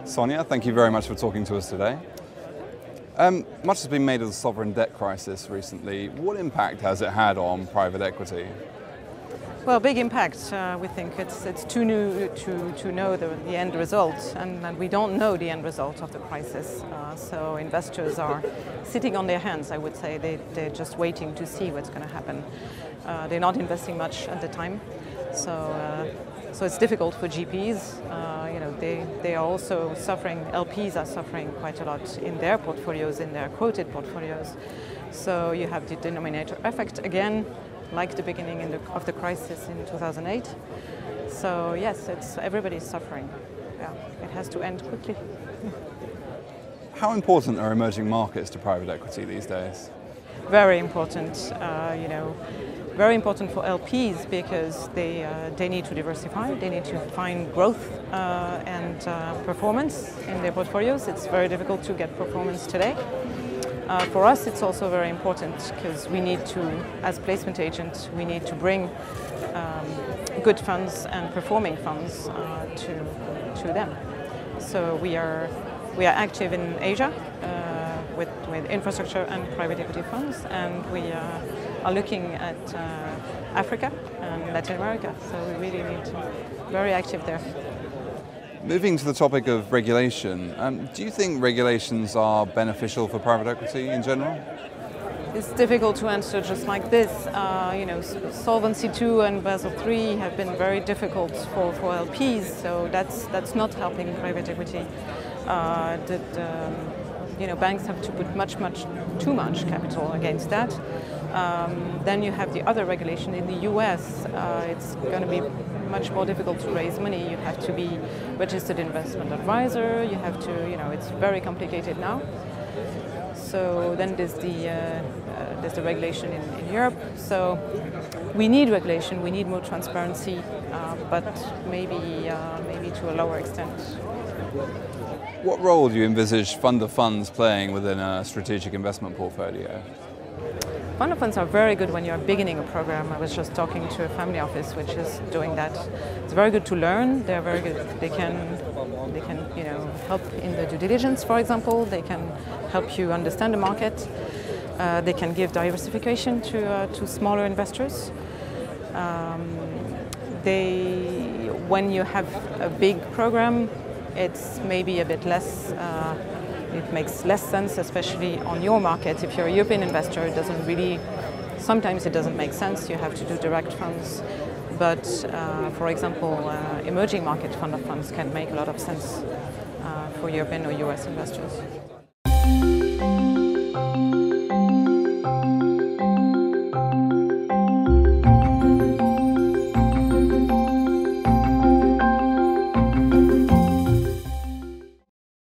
Sonia, thank you very much for talking to us today. Much has been made of the sovereign debt crisis recently. What impact has it had on private equity? Well, big impact. We think it's too new to know the end result, and we don't know the end result of the crisis. So investors are sitting on their hands, I would say. They're just waiting to see what's going to happen. They're not investing much at the time, so it's difficult for GPs. They are also suffering. LPs are suffering quite a lot in their portfolios, in their quoted portfolios. So you have the denominator effect again, like the beginning of the crisis in 2008. So yes, everybody's suffering. Yeah, it has to end quickly. How important are emerging markets to private equity these days? Very important. Very important for LPs because they need to diversify. They need to find growth and performance in their portfolios. It's very difficult to get performance today. For us, it's also very important because we need to, as placement agents, we need to bring good funds and performing funds to them. So we are active in Asia with infrastructure and private equity funds, and we are looking at Africa and Latin America. So we really need to be very active there. Moving to the topic of regulation, do you think regulations are beneficial for private equity in general? It's difficult to answer just like this. Solvency II and Basel III have been very difficult for LPs, so that's not helping private equity. Banks have to put too much capital against that. Then you have the other regulation in the US. It's going to be much more difficult to raise money. You have to be registered investment advisor. You have to, it's very complicated now. So then there's the regulation in Europe. So we need regulation. We need more transparency, but maybe to a lower extent. What role do you envisage fund of funds playing within a strategic investment portfolio? Fund of funds are very good when you're beginning a program. I was just talking to a family office which is doing that. It's very good to learn. They're very good. They can help in the due diligence, for example. They can help you understand the market. They can give diversification to smaller investors. When you have a big program, it's maybe a bit less. It makes less sense, especially on your market. If you're a European investor, sometimes it doesn't make sense. You have to do direct funds. But for example, emerging market fund of funds can make a lot of sense for European or US investors.